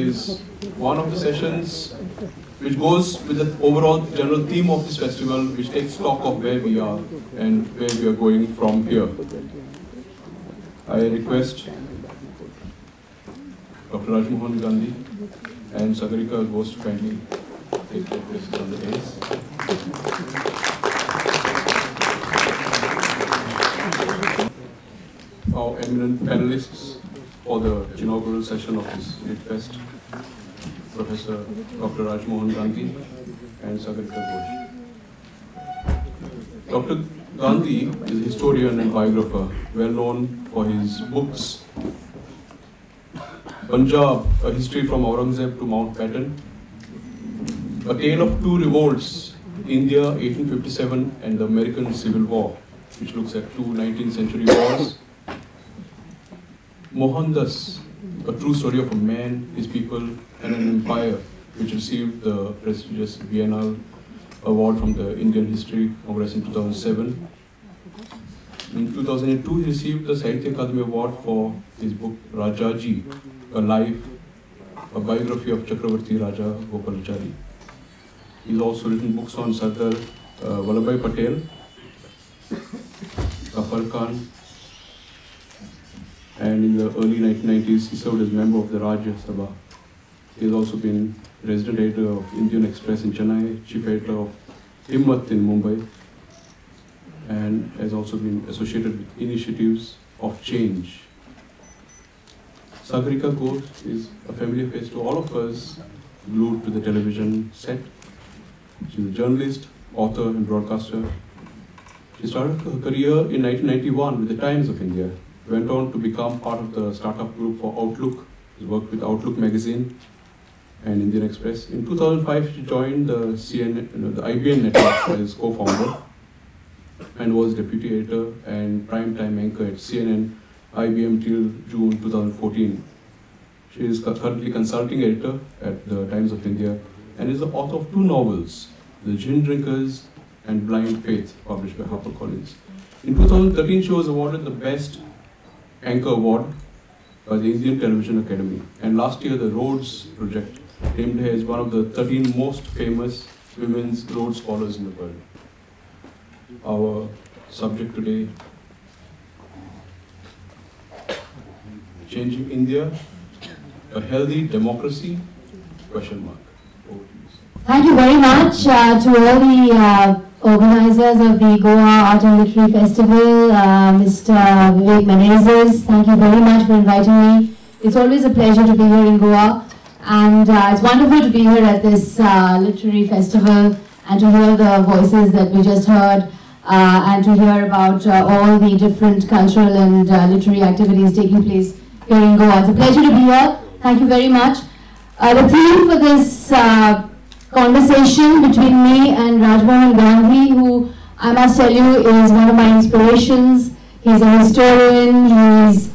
is one of the sessions which goes with the overall general theme of this festival, which takes stock of where we are and where we are going from here. I request Dr. Rajmohan Gandhi and Sagarika Ghose to kindly take their places on the dais. Our eminent panelists for the inaugural session of this Lit Fest, Professor Dr. Rajmohan Gandhi and Sagarika Ghose. Dr. Gandhi is a historian and biographer, well known for his books Punjab, A History from Aurangzeb to Mountbatten, A Tale of Two Revolts, India 1857 and the American Civil War, which looks at two 19th century wars. Mohandas, A True Story of a Man, His People and an Empire, which received the prestigious Biennale Award from the Indian History Congress in 2007. In 2002, he received the Sahitya Akademi Award for his book Rajaji, A Life, a biography of Chakravarti Raja Gopalachari. He's also written books on Sardar Vallabhbhai Patel, Ghaffar Khan, and in the early 1990s, he served as member of the Rajya Sabha. He has also been resident editor of Indian Express in Chennai, chief editor of Himmat in Mumbai, and has also been associated with initiatives of change. Sagarika Ghose is a familiar face to all of us, glued to the television set. She's a journalist, author, and broadcaster. She started her career in 1991 with the Times of India, went on to become part of the startup group for Outlook. She worked with Outlook magazine and Indian Express. In 2005, she joined the the IBN network as co-founder and was deputy editor and primetime anchor at CNN IBM till June 2014. She is currently consulting editor at the Times of India and is the author of two novels, The Gin Drinkers and Blind Faith, published by HarperCollins. In 2013, she was awarded the Best Anchor Award by the Indian Television Academy. And last year, the Rhodes Project named her as one of the 13 most famous women's Rhodes Scholars in the world. Our subject today, Changing India, a Healthy Democracy, question mark. Thank you very much to all the organizers of the Goa Art and Literary Festival, Mr. Vivek Menezes. Thank you very much for inviting me. It's always a pleasure to be here in Goa, and it's wonderful to be here at this literary festival and to hear the voices that we just heard, and to hear about all the different cultural and literary activities taking place here in Goa. It's a pleasure to be here. Thank you very much. The theme for this conversation between me and Rajmohan Gandhi, who I must tell you is one of my inspirations. He's a historian, he's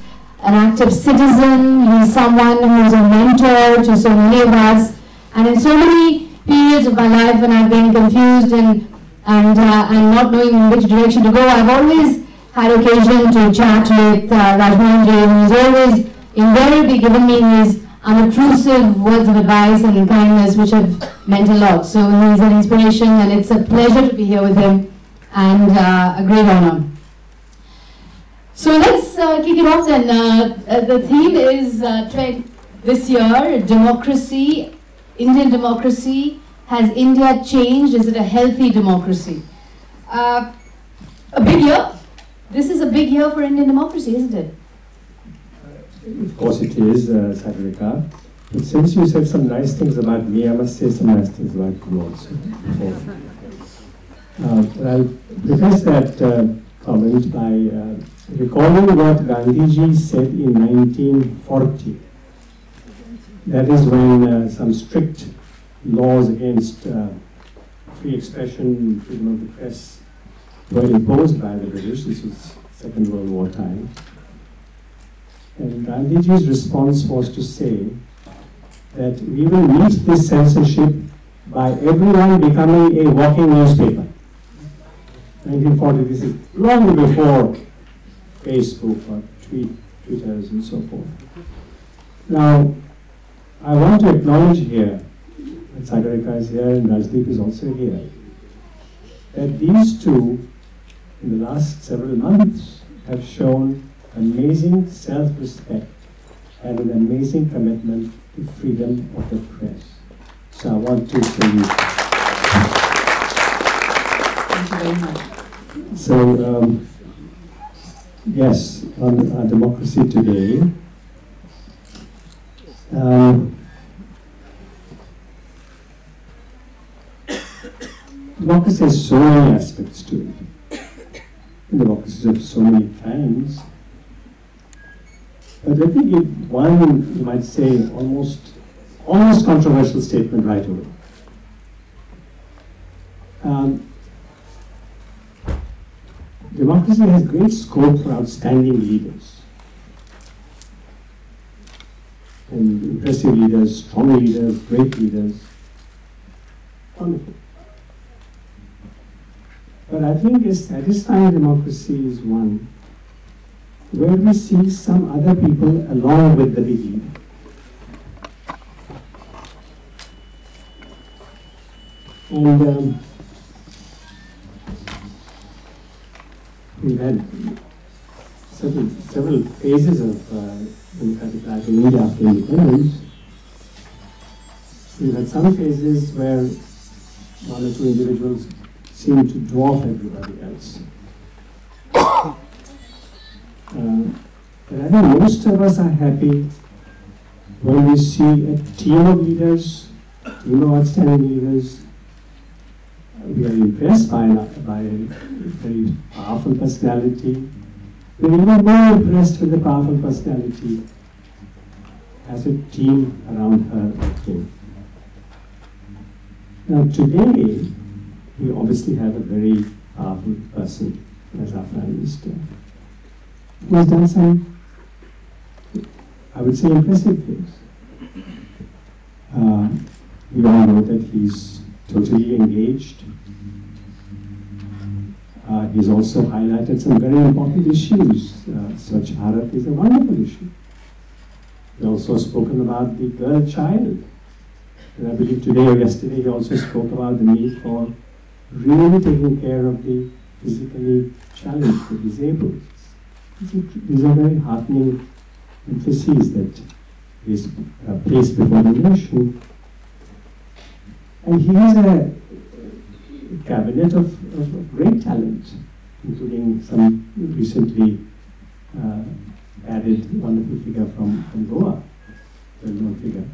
an active citizen, he's someone who's a mentor to so many of us. And in so many periods of my life when I've been confused and not knowing which direction to go, I've always had occasion to chat with Rajmohan Ji, who's always invariably given me his unobtrusive words of advice and kindness, which have meant a lot. So he's an inspiration, and it's a pleasure to be here with him, and a great honor. So let's kick it off then. The theme is this year, democracy, Indian democracy. Has India changed? Is it a healthy democracy? A big year. This is a big year for Indian democracy, isn't it? Of course it is, Sagarika. But since you said some nice things about me, I must say some nice things about you also. I'll preface that comment by recalling what Gandhiji said in 1940. That is when some strict laws against free expression, freedom of the press were imposed by the British. This was Second World War time. And Gandhiji's response was to say that we will meet this censorship by everyone becoming a walking newspaper. 1940, this is long before Facebook or Twitters and so forth. Now, I want to acknowledge here that Sagarika is here and Rajdeep is also here, that these two, in the last several months, have shown amazing self-respect and an amazing commitment to freedom of the press. So I want to salute. Thank you very much. So, yes, on our democracy today, democracy has so many aspects to it. Democracies have so many kinds. But let me give one, you might say, almost controversial statement right away. Democracy has great scope for outstanding leaders. And impressive leaders, strong leaders, great leaders. Wonderful. But I think a satisfying democracy is one where we see some other people along with the big leader. And we've had several phases of democratic life in India after independence. We've had some phases where one or two individuals seem to dwarf everybody else. But I think most of us are happy when we see a team of leaders, team of outstanding leaders. We are impressed by a very powerful personality. We're even more impressed with the powerful personality as a team around her or him. Now today, we obviously have a very powerful person as our Prime Minister, who has done some, I would say, impressive things. We all know that he's totally engaged. He's also highlighted some very important issues. Swachh Bharat is a wonderful issue. He's also spoken about the girl child. And I believe today or yesterday he also spoke about the need for really taking care of the physically challenged, the disabled. These are very heartening emphases that is placed before the nation. And he has a cabinet of great talent, including some recently added wonderful figure from Goa, well-known figure.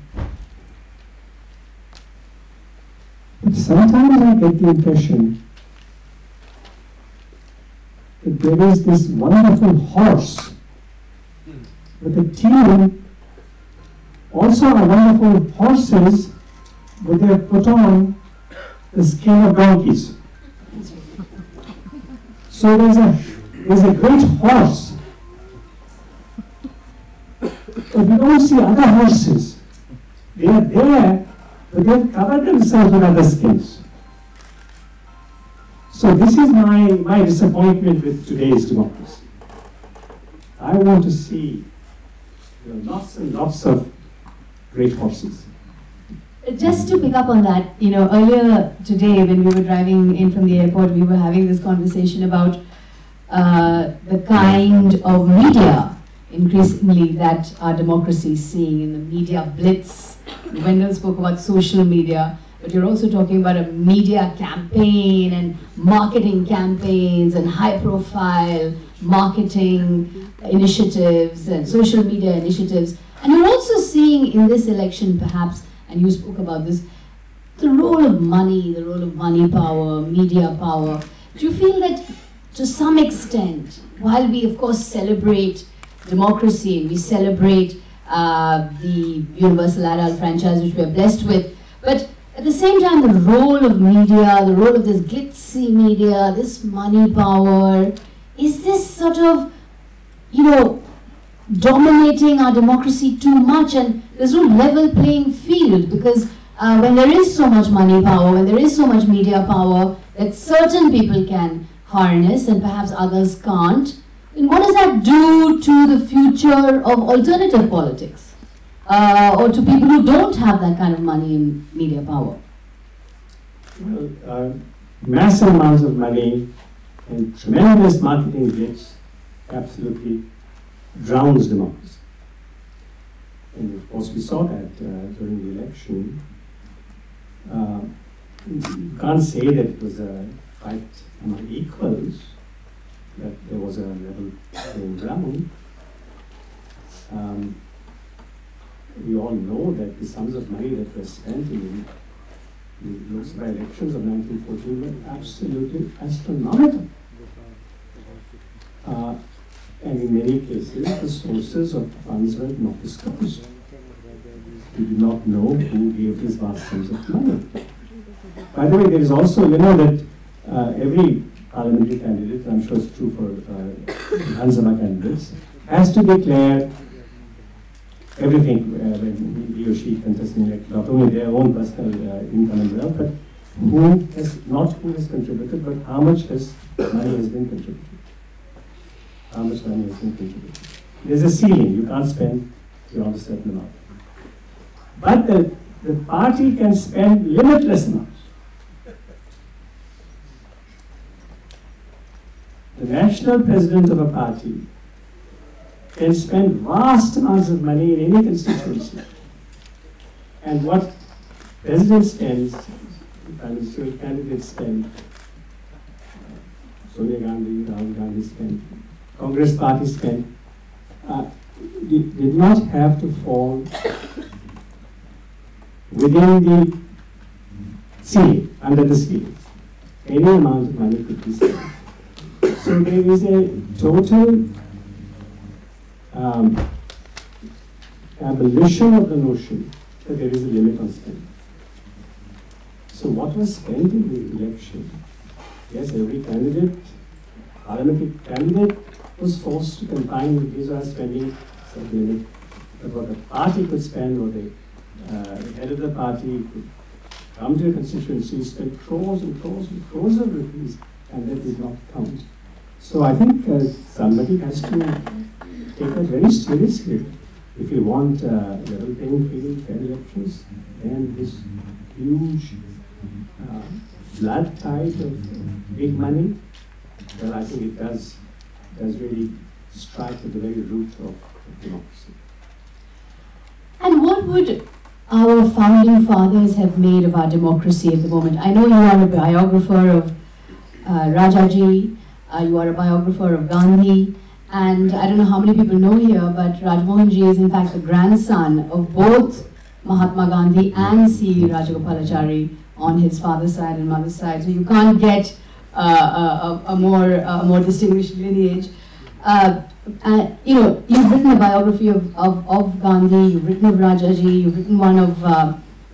But sometimes I get the impression that there is this wonderful horse, but the team also are wonderful horses, but they have put on the skin of donkeys. So there's a great horse, but we don't see other horses. They are there, but they have covered themselves with other skins. So this is my disappointment with today's democracy. I want to see lots and lots of great horses. Just to pick up on that, earlier today when we were driving in from the airport, we were having this conversation about the kind of media increasingly that our democracy is seeing in the media blitz. Wendell spoke about social media, but you're also talking about a media campaign and marketing campaigns and high-profile marketing initiatives and social media initiatives. And you're also seeing in this election, perhaps, and you spoke about this, the role of money power, media power. Do you feel that to some extent, while we of course celebrate democracy and we celebrate the universal adult franchise which we are blessed with, but at the same time the role of media, the role of this glitzy media, this money power, is this sort of, dominating our democracy too much, and there's no level playing field? Because when there is so much money power, when there is so much media power that certain people can harness and perhaps others can't, then what does that do to the future of alternative politics? or to people who don't have that kind of money and media power? Well, massive amounts of money and tremendous marketing glitz absolutely drowns democracy. And of course we saw that during the election. You can't say that it was a fight among equals, that there was a level playing ground. We all know that the sums of money that were spent in the Lok Sabha elections of 1914 were absolutely astronomical. And in many cases, the sources of the funds were not disclosed. We do not know who gave these vast sums of money. By the way, there is also, you know, that every parliamentary candidate, I'm sure it's true for Vidhan Sabha candidates, has to declare everything when he or she contests an election, not only their own personal income and wealth, but not who has contributed, but how much money has been contributed. How much money has been contributed. There's a ceiling, you can't spend beyond a certain amount. But the party can spend limitless amounts. The national president of a party can spend vast amounts of money in any constituency. And what president spends, prime ministerial candidates spend, Sonia Gandhi, Rahul Gandhi spend, Congress party spend, did not have to fall within the ceiling, under the ceiling. Any amount of money could be spent. So there is a total abolition of the notion that there is a limit on spending. So what was spent in the election? Yes, every candidate, parliamentary candidate, was forced to confine his or her spending some limit. But what the party could spend, or the head of the party could come to a constituency, spend crores and crores and crores of rupees, and that did not count. So I think somebody has to take that very seriously. If you want level playing field, fair elections, then this huge flood tide of big money, well, I think it does really strike at the very root of democracy. And what would our founding fathers have made of our democracy at the moment? I know you are a biographer of Rajaji, you are a biographer of Gandhi, and I don't know how many people know here, but Rajmohan Ji is in fact the grandson of both Mahatma Gandhi and C. Rajagopalachari on his father's side and mother's side. So you can't get a more distinguished lineage. You know, you've written a biography of Gandhi, you've written of Rajaji, you've written one of,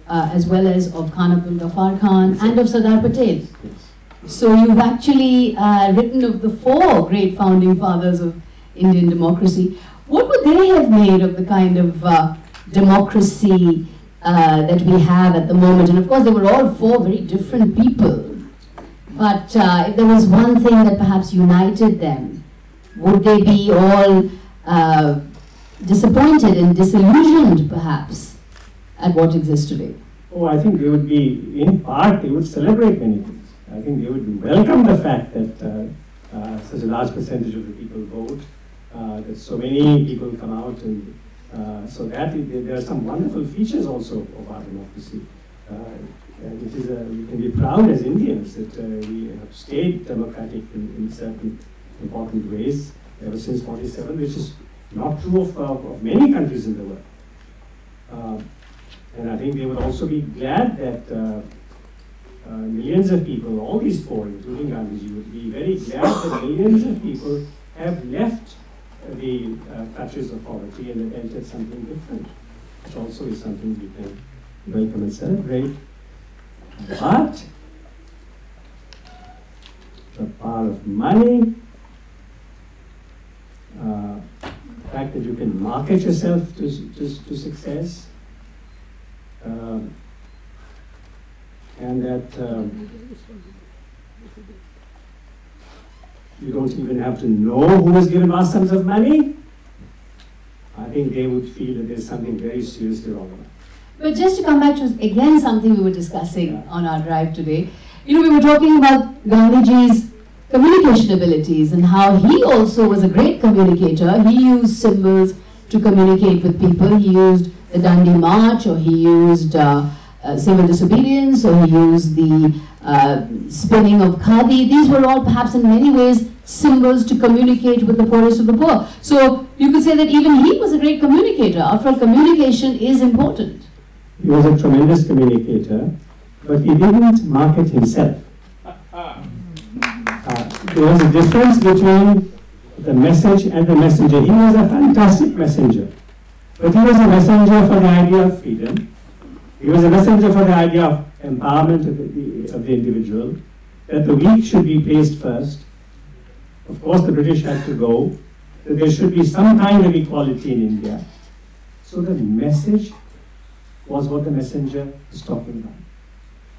as well as of Khan Abdul Ghaffar Khan and of Sardar Patel. So you've actually written of the four great founding fathers of Indian democracy. What would they have made of the kind of democracy that we have at the moment? And of course, they were all four very different people. But if there was one thing that perhaps united them, would they be all disappointed and disillusioned, perhaps, at what exists today? Oh, I think they would be, in part, they would celebrate many things. I think they would welcome the fact that such a large percentage of the people vote, that so many people come out, and so that there are some wonderful features also of our democracy. And it is we can be proud as Indians that we have stayed democratic in certain important ways ever since 47, which is not true of many countries in the world. And I think they would also be glad that millions of people, all these four, including Gandhiji, would be very glad that millions of people have left the clutches of poverty and have entered something different, which also is something we can welcome and celebrate. But the power of money, the fact that you can market yourself to success, and that you don't even have to know who has given vast sums of money. I think they would feel that there's something very seriously wrong about it. But just to come back to, again, something we were discussing on our drive today, you know, we were talking about Gandhiji's communication abilities and how he also was a great communicator. He used symbols to communicate with people. He used the Dandi March, or he used civil disobedience, or he used the spinning of khadi. These were all perhaps in many ways symbols to communicate with the poorest of the poor. So you could say that even he was a great communicator. After all, communication is important. He was a tremendous communicator, but he didn't market himself. There was a difference between the message and the messenger. He was a fantastic messenger, but he was a messenger for the idea of freedom. He was a messenger for the idea of empowerment of the individual, that the weak should be placed first. Of course, the British had to go, that there should be some kind of equality in India. So the message was what the messenger was talking about.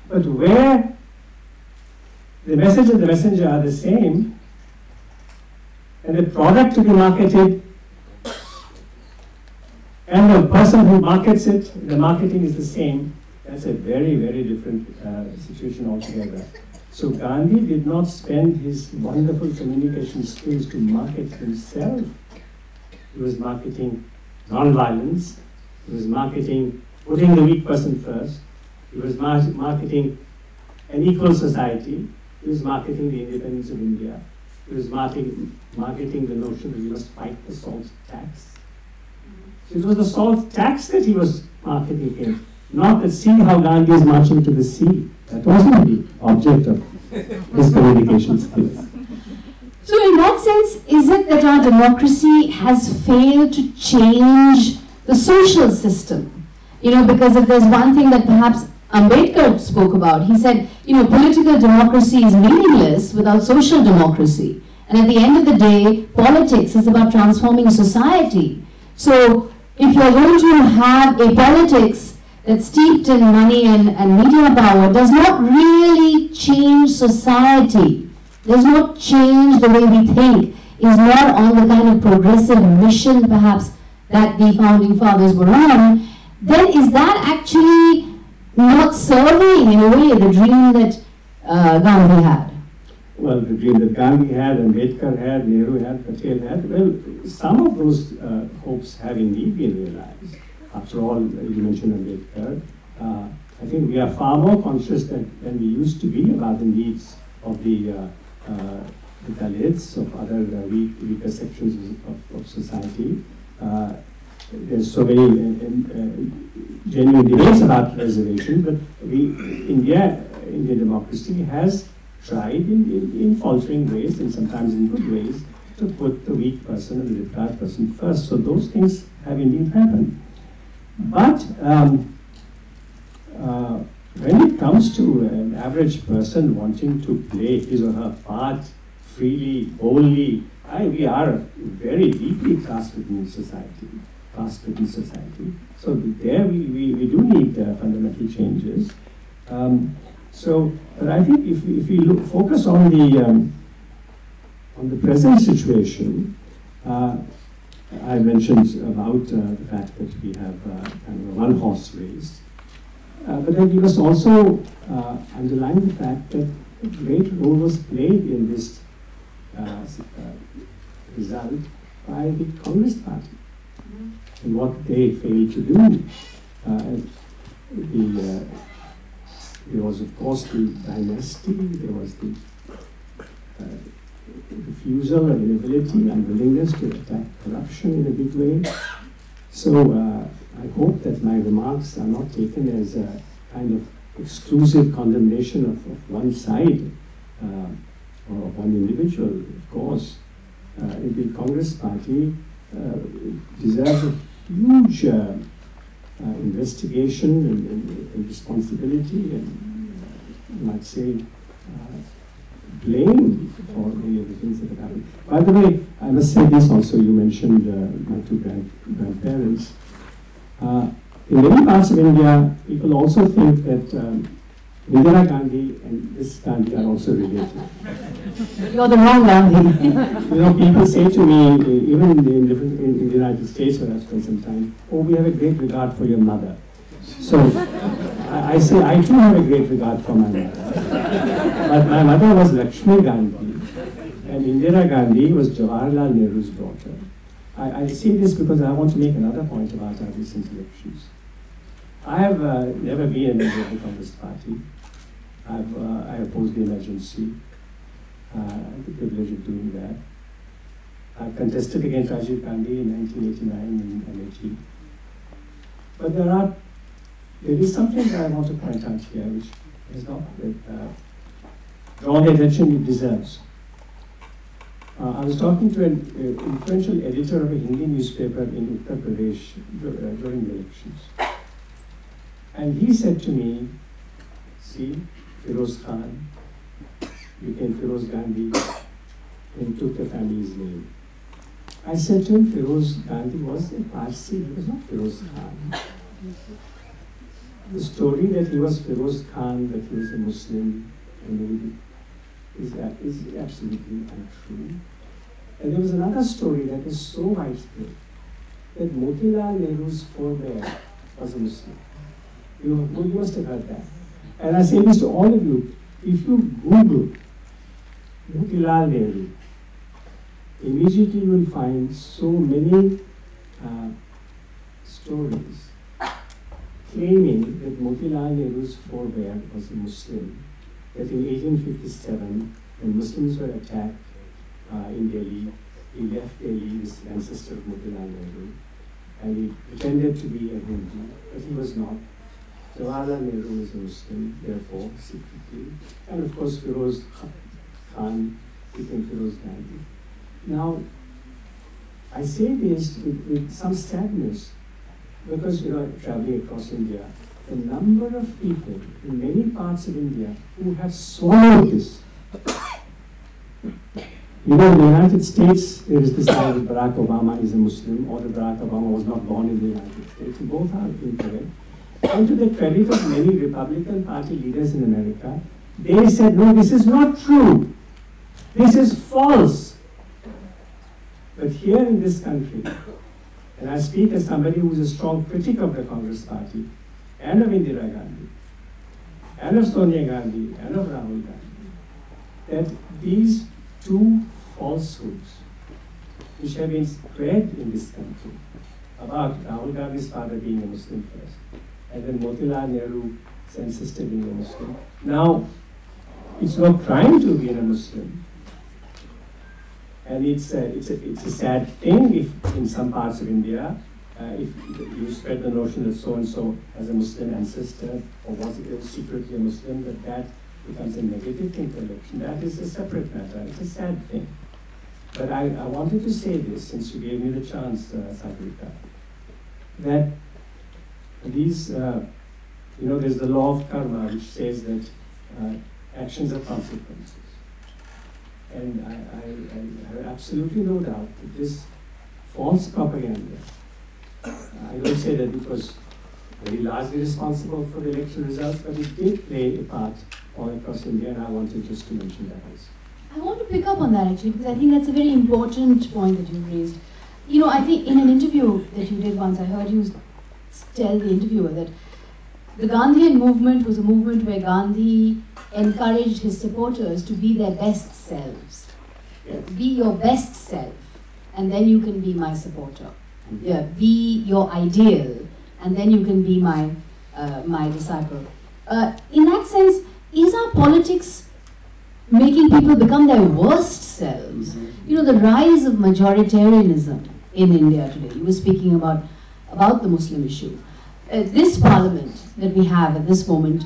But where the message and the messenger are the same, and the product to be marketed and the person who markets it, the marketing is the same, that's a very, very different situation altogether. So Gandhi did not spend his wonderful communication skills to market himself. He was marketing non-violence. He was marketing putting the weak person first. He was marketing an equal society. He was marketing the independence of India. He was marketing the notion that we must fight the salt tax. So it was the salt tax that he was marketing in, not that see how Gandhi is marching to the sea. That wasn't the object of his communication skills. So in that sense, is it that our democracy has failed to change the social system? You know, because if there's one thing that perhaps Ambedkar spoke about, he said, you know, political democracy is meaningless without social democracy. And at the end of the day, politics is about transforming society. So if you're going to have a politics that's steeped in money and media power, does not really change society, does not change the way we think, is not on the kind of progressive mission perhaps that the founding fathers were on, then is that actually not serving in a way the dream that Gandhi had? Well, the dream that Gandhi had, Ambedkar had, Nehru had, Patel had, well, some of those hopes have indeed been realized. After all, you mentioned Ambedkar. I think we are far more conscious than we used to be about the needs of the Dalits, of other weaker sections of society. There's so many genuine debates about reservation, but Indian democracy has tried in faltering ways and sometimes in good ways to put the weak person and the deprived person first. So those things have indeed happened. But when it comes to an average person wanting to play his or her part freely, boldly, we are a very deeply caste-ridden society. So there we do need fundamental changes. But I think if we focus on the present situation, I mentioned about the fact that we have kind of a one-horse race. But then we must also underline the fact that a great role was played in this result by the Congress Party and what they failed to do. There was, of course, the dynasty, there was the refusal and inability and willingness to attack corruption in a big way. So I hope that my remarks are not taken as a kind of exclusive condemnation of one side or of one individual. Of course, the Congress Party deserves a huge investigation and responsibility and you might say blame for many of the things that have happened. By the way, I must say this also, you mentioned my two grandparents. In many parts of India, people also think that Indira Gandhi and this Gandhi are also related. You're the wrong Gandhi. You know, people say to me, even in the United States where I've spent some time, oh, we have a great regard for your mother. So I say, I too have a great regard for my mother. But my mother was Lakshmi Gandhi, and Indira Gandhi was Jawaharlal Nehru's daughter. I say this because I want to make another point about our recent elections. I have never been a member of the Congress Party. I opposed the emergency. I had the privilege of doing that. I contested against Rajiv Gandhi in 1989 in Amethi. But there is something that I want to point out here, which is not drawn the attention it deserves. I was talking to an influential editor of a Hindi newspaper in Uttar Pradesh during the elections. And he said to me, see, Firoz Khan became Firoz Gandhi and took the family's name. I said to him, Firoz Gandhi was a Parsi, he was not Firoz Khan. The story that he was Firoz Khan, that he was a Muslim, is absolutely untrue. And there was another story that was so widespread, that Motilal Nehru's forebear was a Muslim. You must have heard that. And I say this to all of you, if you Google Motilal Nehru, immediately you will find so many stories claiming that Motilal Nehru's forebear was a Muslim, that in 1857, when Muslims were attacked in Delhi, he left Delhi, this ancestor of Motilal Nehru, and he pretended to be a Hindu, but he was not. Jawaharlal Nehru was a Muslim, therefore, secretly, and of course Firoz Khan became Firoz Gandhi. Now, I say this with some sadness, because traveling across India, the number of people in many parts of India who have swallowed this. In the United States, there is this idea that Barack Obama is a Muslim, or that Barack Obama was not born in the United States. Both are incorrect. And to the credit of many Republican Party leaders in America, they said, no, this is not true. This is false. But here in this country, and I speak as somebody who is a strong critic of the Congress Party, and of Indira Gandhi, and of Sonia Gandhi, and of Rahul Gandhi, that these two falsehoods, which have been spread in this country, about Rahul Gandhi's father being a Muslim first, and then Motilal Nehru's sister being a Muslim. Now, it's no crime to be a Muslim. And it's a sad thing if in some parts of India, if you spread the notion that so-and-so has a Muslim ancestor, or was secretly a Muslim, that becomes a negative thing for election. That is a separate matter. It's a sad thing. But I wanted to say this, since you gave me the chance, Sagarika, that these, there's the law of karma, which says that actions have consequences. And I have absolutely no doubt that this false propaganda, I don't say that it was very largely responsible for the election results, but it did play a part all across India, and I wanted just to mention that also. I want to pick up on that actually, because I think that's a very important point that you've raised. I think in an interview that you did once, I heard you tell the interviewer that the Gandhian movement was a movement where Gandhi encouraged his supporters to be their best selves. Be your best self, and then you can be my supporter. Yeah, be your ideal, and then you can be my disciple. In that sense, is our politics making people become their worst selves? The rise of majoritarianism in India today. You were speaking about the Muslim issue. This parliament that we have at this moment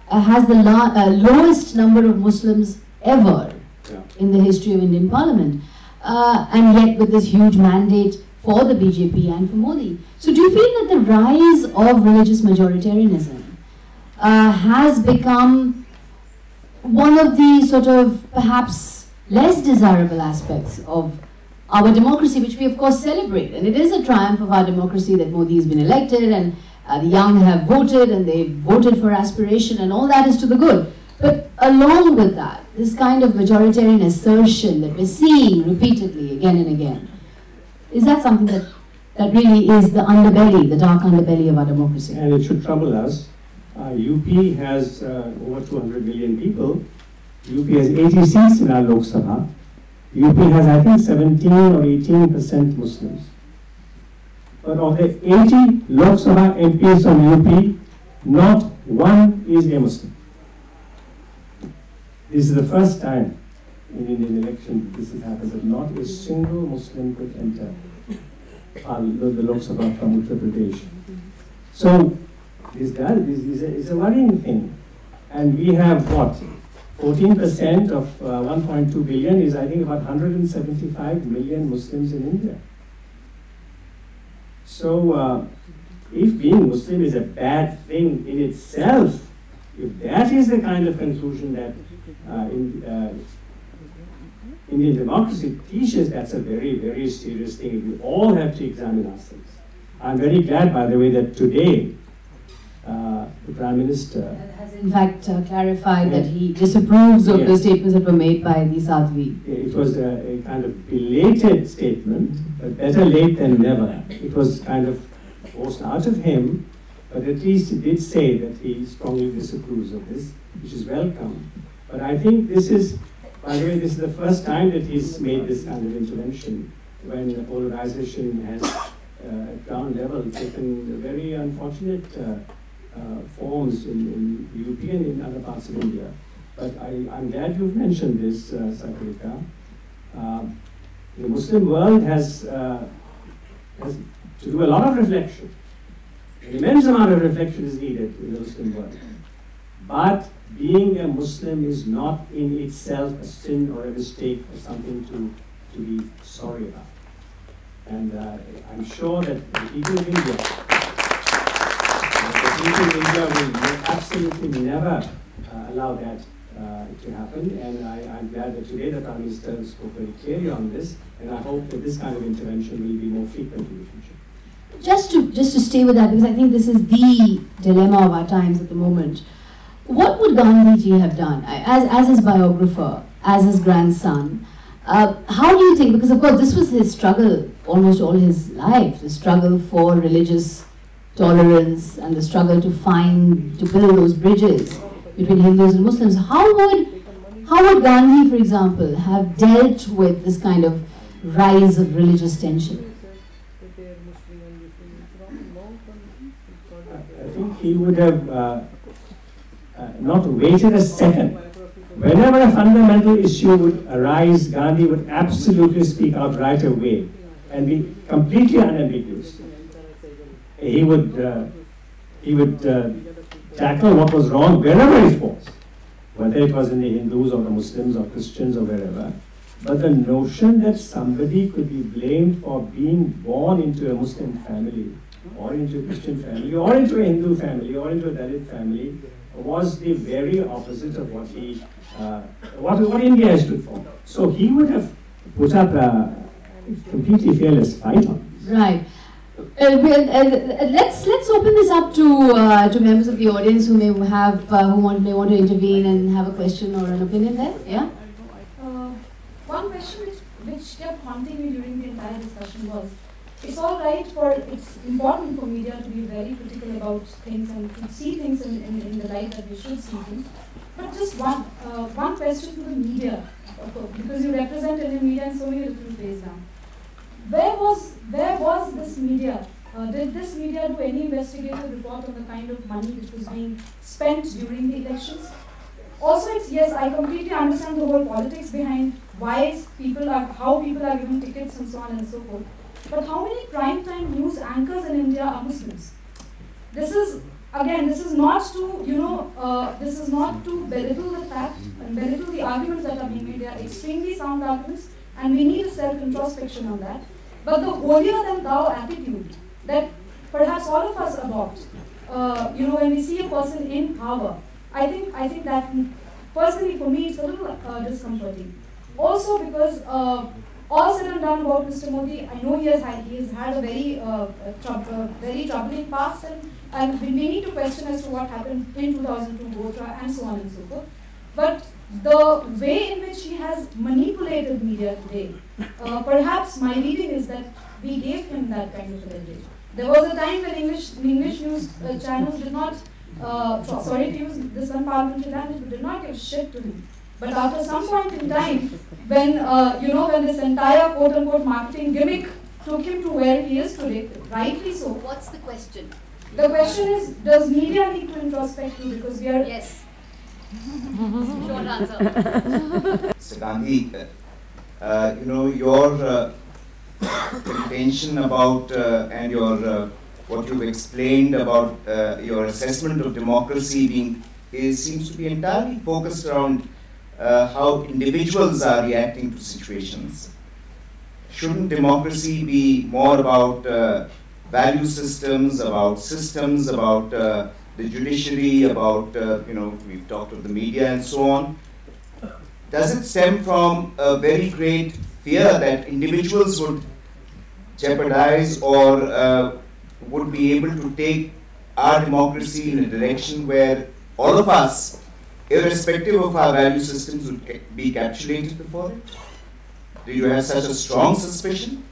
has the lowest number of Muslims ever in the history of Indian parliament. And yet with this huge mandate for the BJP and for Modi. So do you feel that the rise of religious majoritarianism has become one of the sort of perhaps less desirable aspects of our democracy, which we of course celebrate? And it is a triumph of our democracy that Modi has been elected, The young have voted and they voted for aspiration and all that is to the good. But along with that, this kind of majoritarian assertion that we're seeing repeatedly again and again, is that something that really is the underbelly, the dark underbelly of our democracy? And it should trouble us. UP has over 200 million people. UP has 80 seats in our Lok Sabha. UP has, I think, 17 or 18% Muslims. But of the 80 Lok Sabha MPs from UP, not one is a Muslim. This is the first time in Indian election this has happened, that not a single Muslim could enter the Lok Sabha from Uttar Pradesh. So this is a worrying thing. And we have what? 14% of 1.2 billion is, I think, about 175 million Muslims in India. So if being Muslim is a bad thing in itself, if that is the kind of conclusion that Indian democracy teaches, that's a very, very serious thing. We all have to examine ourselves. I'm very glad, by the way, that today the Prime Minister has in fact clarified that he disapproves of the statements that were made by the Sadhvi. It was a kind of belated statement, but better late than never. It was kind of forced out of him, but at least he did say that he strongly disapproves of this, which is welcome. But I think this is, by the way, this is the first time that he's made this kind of intervention, when the polarization has at ground level taken very unfortunate forms in UP and in other parts of India. But I'm glad you've mentioned this, Sagarika. The Muslim world has to do a lot of reflection. An immense amount of reflection is needed in the Muslim world. But being a Muslim is not in itself a sin or a mistake or something to be sorry about. And I'm sure that the people of India, will absolutely never allow that to happen. And I'm glad that today the Prime Minister spoke very clearly on this, and I hope that this kind of intervention will be more frequent in the future. Just to stay with that, because I think this is the dilemma of our times at the moment. What would Gandhiji have done as his biographer, as his grandson? How do you think, because of course this was his struggle almost all his life, the struggle for religious tolerance and the struggle to build those bridges between Hindus and Muslims. How would Gandhi, for example, have dealt with this kind of rise of religious tension? I think he would have not waited a second. Whenever a fundamental issue would arise, Gandhi would absolutely speak out right away and be completely unambiguous. He would tackle what was wrong wherever it was, whether it was in the Hindus or the Muslims or Christians or wherever. But the notion that somebody could be blamed for being born into a Muslim family, or into a Christian family, or into a Hindu family, or into a Dalit family, was the very opposite of what he, what India stood for. So he would have put up a completely fearless fight on this. Right. Let's open this up to members of the audience who may want to intervene and have a question or an opinion there. Yeah. One question which kept haunting me during the entire discussion was, it's important for media to be very critical about things and to see things in the light that we should see things. But just one question to the media, because you represent Indian media in so many different ways now. Where was this media? Did this media do any investigative report on the kind of money which was being spent during the elections? Also, yes, I completely understand the whole politics behind how people are given tickets and so on and so forth. But how many prime-time news anchors in India are Muslims? This is not to belittle the fact and belittle the arguments that are being made. They are extremely sound arguments, and we need a self-introspection on that. But the holier-than-thou attitude that perhaps all of us adopt, when we see a person in power, I think that personally for me it's a little discomforting. Also because all said and done about Mr. Modi, I know he has had a very very troubling past, and we need to question as to what happened in 2002 Gotra and so on and so forth. But the way in which he has manipulated media today, perhaps my reading is that we gave him that kind of a leverage. There was a time when English news channels did not, sorry to use this unparliamentary language, but did not give shit to him. But after some point in time, when when this entire quote-unquote marketing gimmick took him to where he is today, rightly so. What's the question? The question is, does media need to introspect too? Because we are... Yes. Short answer. Mr. Gandhi, your intention about and your what you've explained about your assessment of democracy seems to be entirely focused around how individuals are reacting to situations. Shouldn't democracy be more about value systems, about the judiciary, about we've talked of the media and so on? Does it stem from a very great fear that individuals would jeopardize or would be able to take our democracy in a direction where all of us, irrespective of our value systems, would be capitulated before it? Do you have such a strong suspicion?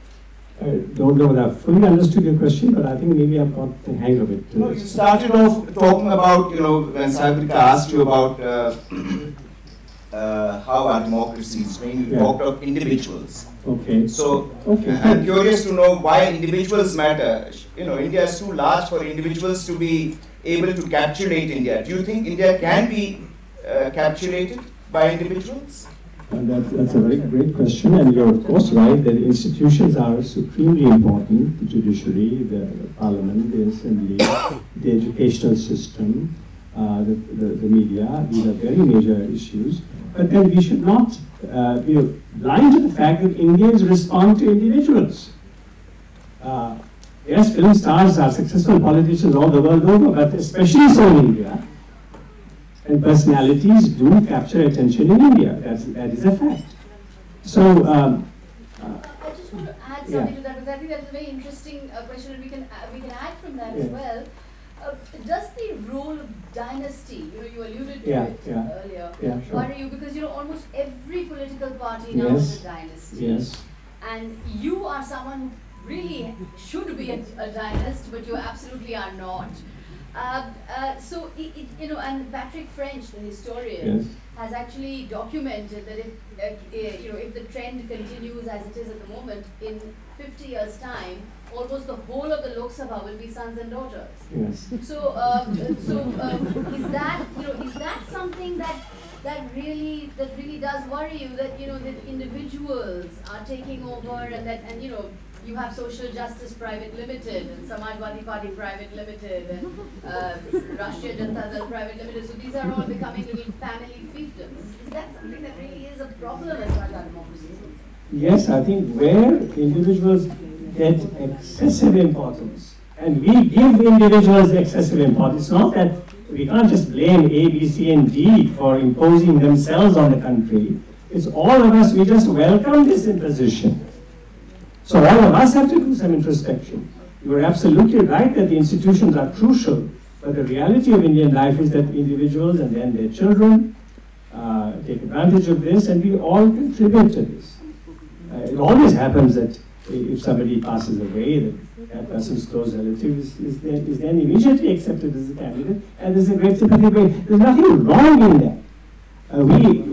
I don't know whether I've fully understood your question, but I think maybe I've got the hang of it. No, you started off talking about, when Sagarika asked you about how our democracy is going, you talked of individuals. Okay. So, I'm curious to know why individuals matter. India is too large for individuals to be able to capitulate India. Do you think India can be capitulated by individuals? And that's a very great question, and you're of course right that institutions are supremely important: the judiciary, the parliament, the assembly, the educational system, the media. These are very major issues. But then we should not be blind to the fact that Indians respond to individuals. Yes, film stars are successful politicians all the world over, but especially so in India. And personalities do capture attention in India. That is a fact. So, I just want to add something to that, because I think that's a very interesting question, and we can add from that as well. Does the role of dynasty, you alluded to it earlier, worry you? Because almost every political party now is a dynasty. Yes. And you are someone who really should be a dynast, but you absolutely are not. And Patrick French, the historian, has actually documented that if the trend continues as it is at the moment, in 50 years' time, almost the whole of the Lok Sabha will be sons and daughters. Yes. So, is that something that really does worry you, that that individuals are taking over, and you have Social Justice Private Limited and Samajwadi Party Private Limited and Rashtriya Janata Dal Private Limited. So these are all becoming little family fiefdoms. Is that something that really is a problem as far as our democracy is concerned? Yes, I think where individuals get excessive importance, and we give individuals excessive importance, it's not that we can't just blame A, B, C, and D for imposing themselves on the country. It's all of us, we just welcome this imposition. So all of us have to do some introspection. You are absolutely right that the institutions are crucial, but the reality of Indian life is that individuals and then their children take advantage of this, and we all contribute to this. It always happens that if somebody passes away, that person's close relative is then immediately accepted as a candidate, and there's a great sympathy. There's nothing wrong in that.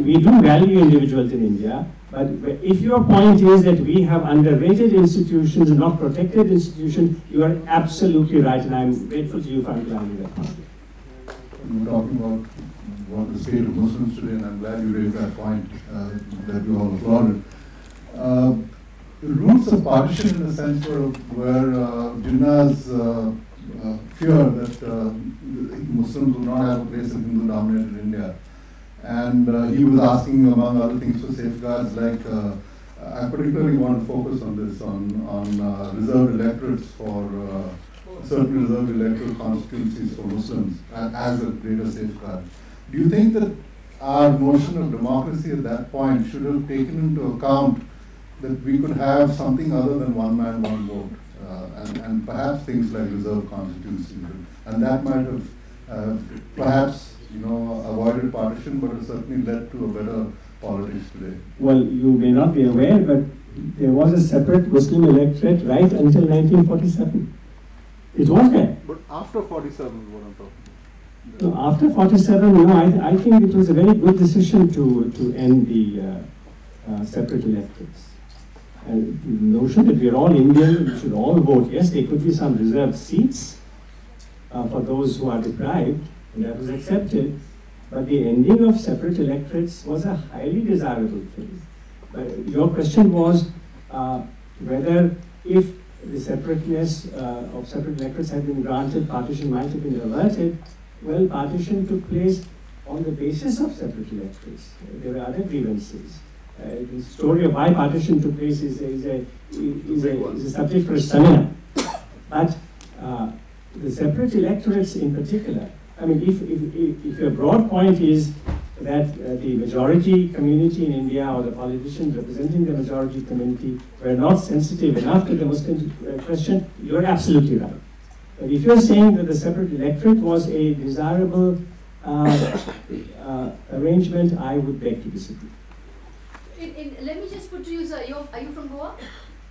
We do value individuals in India, but if your point is that we have underrated institutions and not protected institutions, you are absolutely right, and I'm grateful to you for underlining that point. You were talking about the state of Muslims today, and I'm glad you raised that point that we all applauded. The roots of partition, in the sense were Jinnah's fear that Muslims would not have a place in Hindu-dominated India. And he was asking, among other things, for safeguards like, I particularly want to focus on this, on reserved electorates for certain reserved electoral constituencies for Muslims as a greater safeguard. Do you think that our notion of democracy at that point should have taken into account that we could have something other than one man, one vote, and perhaps things like reserve constituencies, and that might have perhaps avoided partition, but it certainly led to a better politics today. Well, you may not be aware, but there was a separate Muslim electorate right until 1947. It was there. But after 47 is what I'm talking about. So after 47, I think it was a very good decision to end the separate electorates. And the notion that we are all Indian, we should all vote. Yes, there could be some reserved seats for those who are deprived, and that was accepted. But the ending of separate electorates was a highly desirable thing. But your question was whether if the separateness of separate electorates had been granted, partition might have been averted. Well, partition took place on the basis of separate electorates. There were other grievances. The story of why partition took place is a subject for a seminar. But the separate electorates in particular, I mean, if your broad point is that the majority community in India or the politicians representing the majority community were not sensitive enough to the Muslim question, you're absolutely right. But if you're saying that the separate electorate was a desirable arrangement, I would beg to disagree. Let me just put to you, sir, are you from Goa?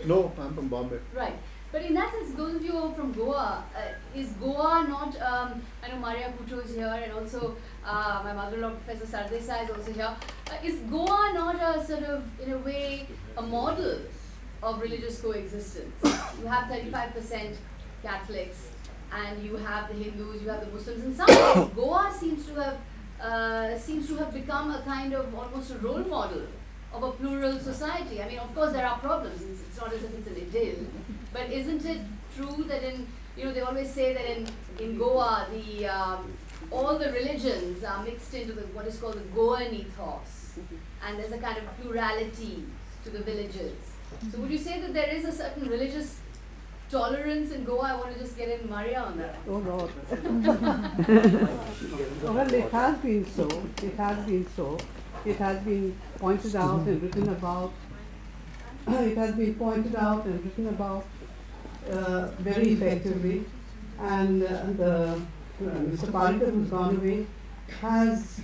No, I'm from Bombay. Right. But in that sense, those of you who are from Goa, is Goa not, I know Maria Kuto is here, and also my mother-in-law, Professor Sardesai, is also here. Is Goa not a sort of, in a way, a model of religious coexistence? You have 35% Catholics, and you have the Hindus, you have the Muslims. In some ways, Goa seems to have become a kind of almost a role model of a plural society. I mean, of course, there are problems. It's not as if it's an idyll. But isn't it true that they always say that in Goa, all the religions are mixed into what is called the Goan ethos, and there's a kind of plurality to the villages. So would you say that there is a certain religious tolerance in Goa? I want to just get in Maria on that. Oh Lord. Well, it has been so. It has been so. It has been pointed out and written about. It has been pointed out and written about very effectively, and Mr. Parikar, who's gone away, has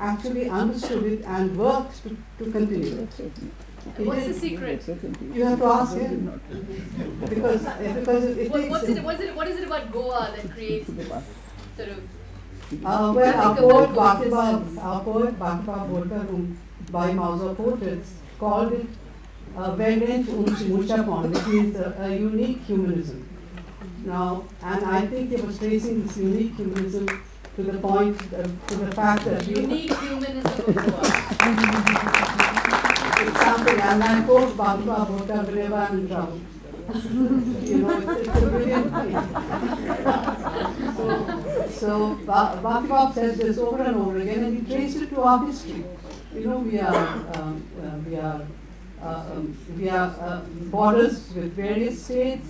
actually understood it and worked to continue it. What's the secret? You have to ask him, because it takes. What is it about Goa that creates this sort of? Well, our poet Bhakpa Bolkar, whom by Mauser poets, called it Vedent Muchapon, which means a unique humanism. Now, and I think he was tracing this unique humanism to the point, to the fact that unique humanism of Goa. It's something, and I quote Bhakpa Bolkar whenever I'm in trouble. It's a brilliant thing. So Bhakti says this over and over again, and he traced it to our history. We are borders with various states.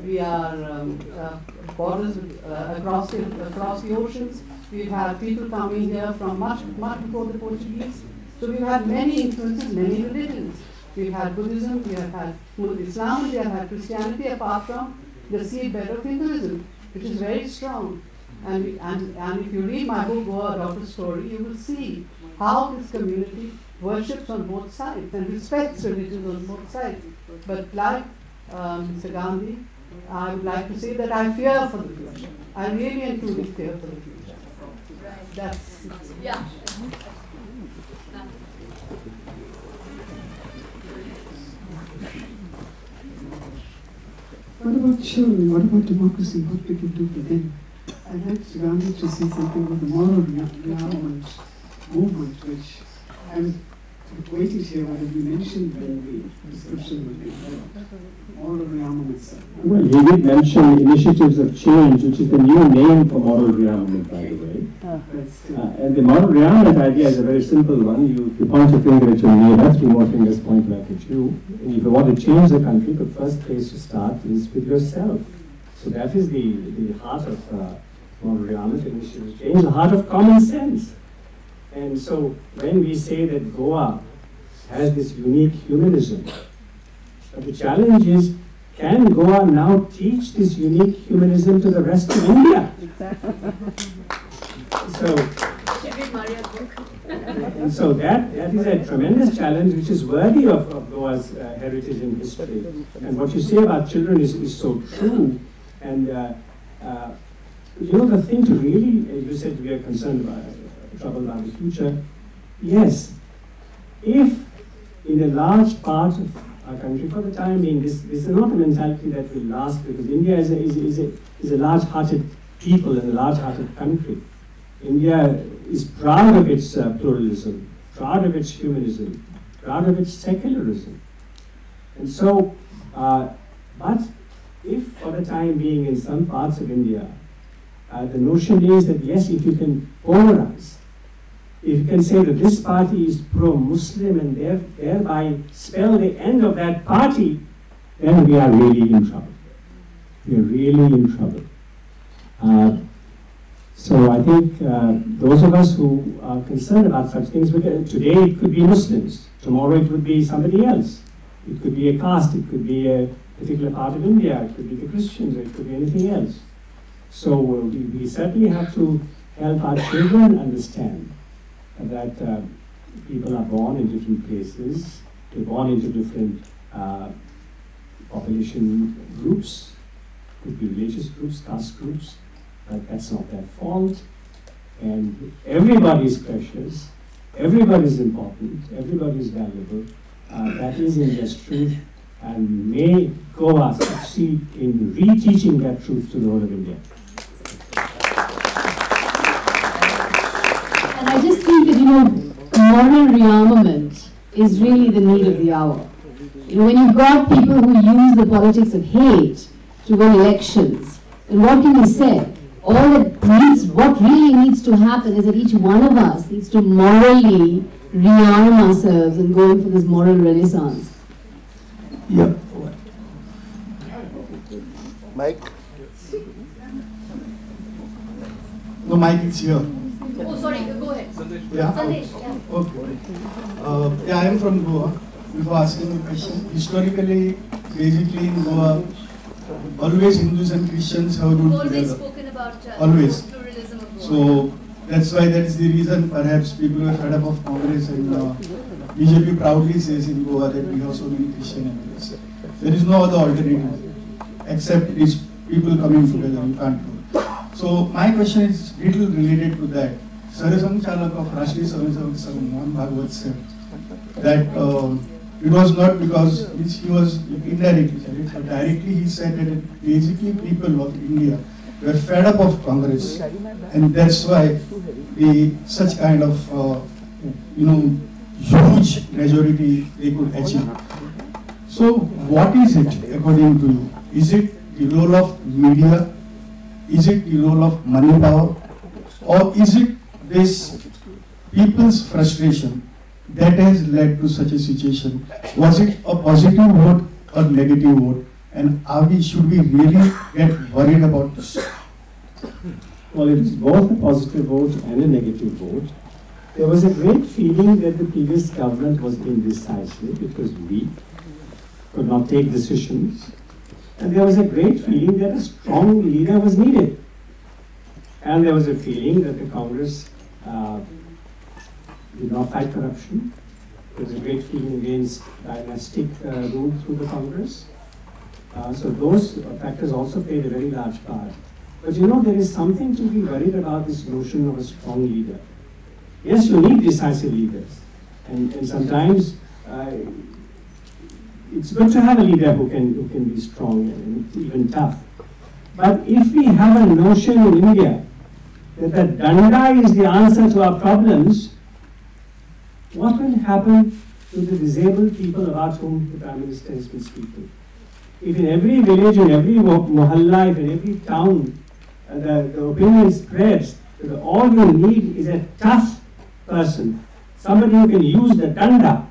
We are borders across the oceans. We've had people coming here from much before the Portuguese. So we've had many influences, many religions. We've had Buddhism, we have had Islam, we have had Christianity, apart from the seedbed of Hinduism, which is very strong. And if you read my book, Goa, A Daughter's Story, you will see how this community worships on both sides and respects religions on both sides. But like Mr. Gandhi, I would like to say that I fear for the future. I really and truly fear for the future. Right. That's yeah. What about children? What about democracy? What we can do for them? I'd like Mr. Gandhi to say something about the moral rearmament movement, which I was waiting to hear whether you mentioned when the description would be moral rearmament. Well, he did mention initiatives of change, which is the new name for moral rearmament, by the way. And the moral rearmament idea is a very simple one. You point a finger at your neighbor, three more fingers point back at you. And if you want to change the country, the first place to start is with yourself. So that is the heart of moral rearmament initiatives. Change the heart of common sense. And so when we say that Goa has this unique humanism, But the challenge is, can Goa now teach this unique humanism to the rest of India? So, and so that is a tremendous challenge which is worthy of Goa's heritage and history. And what you say about children is so true. And you know, the thing to really, you said we are concerned about, troubled about the future. Yes, if in a large part of our country, for the time being, this is not a mentality that will last, because India is a large-hearted people and a large-hearted country. India is proud of its pluralism, proud of its humanism, proud of its secularism. And so, but if for the time being in some parts of India, the notion is that yes, if you can polarize, if you can say that this party is pro-Muslim and thereby spell the end of that party, then we are really in trouble. We are really in trouble. So I think those of us who are concerned about such things, today it could be Muslims, tomorrow it would be somebody else. It could be a caste, it could be a particular part of India, it could be the Christians, or it could be anything else. So we certainly have to help our children understand that people are born in different places, they're born into different population groups, could be religious groups, caste groups, but that's not their fault. And everybody is precious, everybody is important, everybody is valuable. That is India's truth, and may Goa succeed in reteaching that truth to the whole of India. And I just think that, you know, moral rearmament is really the need of the hour. You know, when you've got people who use the politics of hate to win elections, and what can be said? What really needs to happen is that each one of us needs to morally rearm ourselves and go in for this moral renaissance. Yep. Mike? No, Mike is here. Oh, sorry, go ahead. Yeah? Sandesh, yeah. Okay. Yeah, I am from Goa. Before asking the question, historically, basically in Goa, always Hindus and Christians have ruled together. Always spoken about always. Pluralism of Goa. So that's why that is the reason perhaps people were fed up of Congress, and BJP proudly says in Goa that we have so many Christian MLAs. There is no other alternative except these people coming together. You can't do it. So my question is little related to that. Sarasang Chalak of Rashtriya Swayamsevak Sangh, Mohan Bhagwat said that it was not because he was indirectly said it, but directly he said that basically people of India were fed up of Congress, and that's why such kind of huge majority they could achieve. So what is it according to you? Is it the role of media? Is it the role of money power? Or is it this people's frustration that has led to such a situation? Was it a positive vote or negative vote? And should we really get worried about this? Well, it is both a positive vote and a negative vote. There was a great feeling that the previous government was indecisive, it was weak, could not take decisions. And there was a great feeling that a strong leader was needed. And there was a feeling that the Congress did not fight corruption. There was a great feeling against dynastic rule through the Congress. So those factors also played a very large part. But you know, there is something to be worried about this notion of a strong leader. Yes, you need decisive leaders. And sometimes it's good to have a leader who can be strong and even tough. But if we have a notion in India that the danda is the answer to our problems, what will happen to the disabled people about whom the Prime Minister has been speaking? If in every village, in every mohalla, if in every town, the opinion spreads that all you need is a tough person, somebody who can use the danda,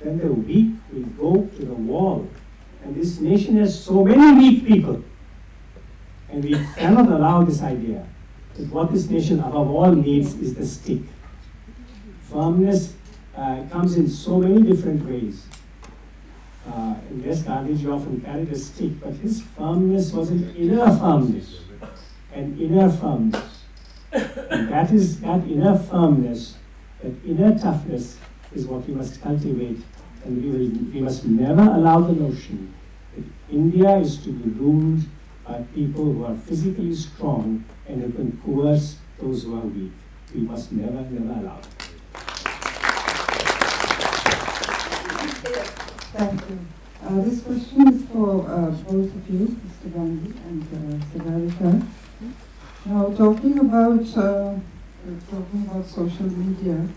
then the weak will go to the wall. And this nation has so many weak people. And we cannot allow this idea that what this nation above all needs is the stick. Firmness comes in so many different ways. And yes, Gandhiji often carried a stick, but his firmness was an inner firmness. An inner firmness. And that inner firmness, that inner toughness is what we must cultivate. And we must never allow the notion that India is to be ruled by people who are physically strong and who can coerce those who are weak. We must never allow it. Thank you. This question is for both of you, Mr. Gandhi and Sagarika. Now, talking about social media,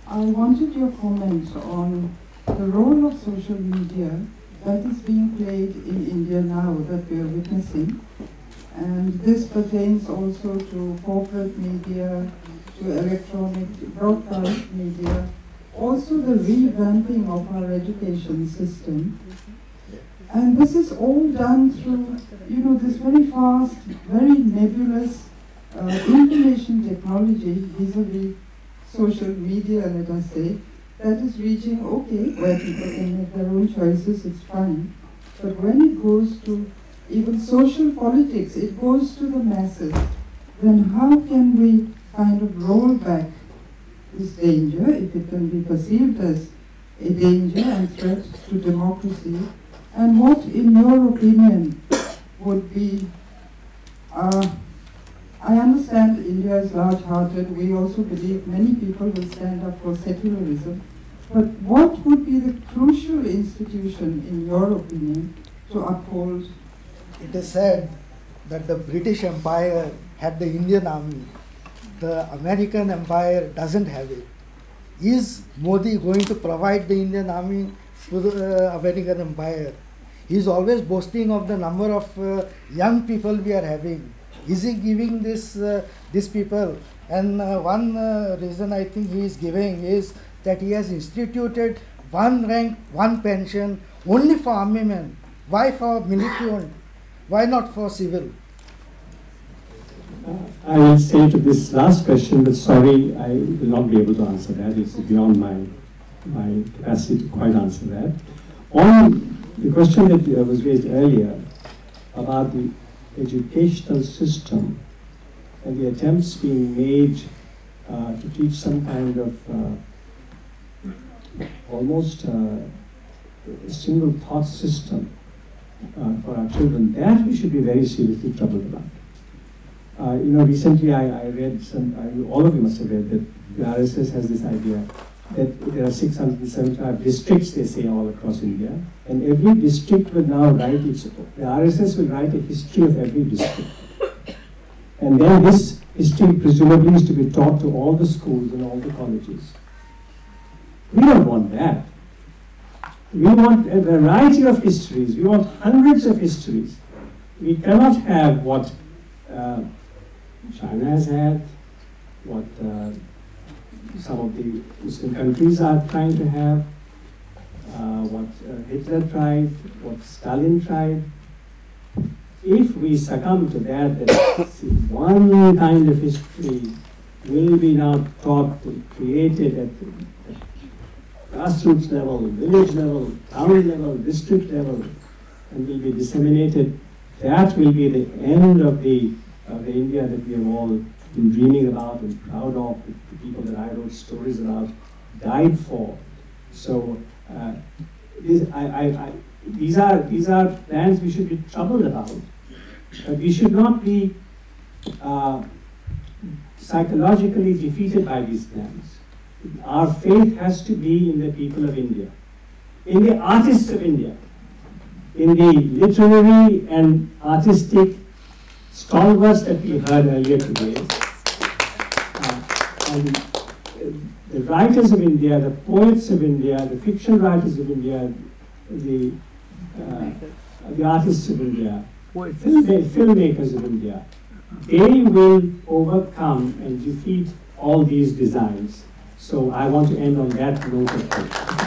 I wanted your comment on the role of social media that is being played in India now that we are witnessing. And this pertains also to corporate media, to electronic broadcast media, also the revamping of our education system. And this is all done through, this very fast, very nebulous information technology vis-a-vis social media, let us say, that is reaching, where people can make their own choices, it's fine. But when it goes to even social politics, it goes to the masses, then how can we kind of roll back this danger, if it can be perceived as a danger and threat to democracy? And what, in your opinion, would be, I understand India is large-hearted. We also believe many people will stand up for secularism. But what would be the crucial institution, in your opinion, to uphold? It is said that the British Empire had the Indian Army. The American Empire doesn't have it. Is Modi going to provide the Indian Army to the American Empire? He is always boasting of the number of young people we are having. Is he giving these people? And one reason I think he is giving is that he has instituted one rank, one pension only for army men. Why for military only? Why not for civil? I will say to this last question, but sorry, I will not be able to answer that. It's beyond my capacity to quite answer that. On the question that was raised earlier about the educational system and the attempts being made to teach some kind of almost a single thought system for our children, that we should be very seriously troubled about. Recently I read all of you must have read that the RSS has this idea that there are 675 districts, they say, all across India, and every district will now write the RSS will write a history of every district. And then this history presumably is to be taught to all the schools and all the colleges. We don't want that. We want a variety of histories. We want hundreds of histories. We cannot have what China has had, what some of the Muslim countries are trying to have, what Hitler tried, what Stalin tried. If we succumb to that, then one kind of history will be now taught, created at grassroots level, village level, town level, district level, and will be disseminated. That will be the end of the India that we have all been dreaming about and proud of, the people that I wrote stories about, died for. So these are plans we should be troubled about. But we should not be psychologically defeated by these plans. Our faith has to be in the people of India, in the artists of India, in the literary and artistic stalwarts that we heard earlier today. And the writers of India, the poets of India, the fiction writers of India, the artists of India, filmmakers of India, they will overcome and defeat all these designs. So I want to end on that note of hope.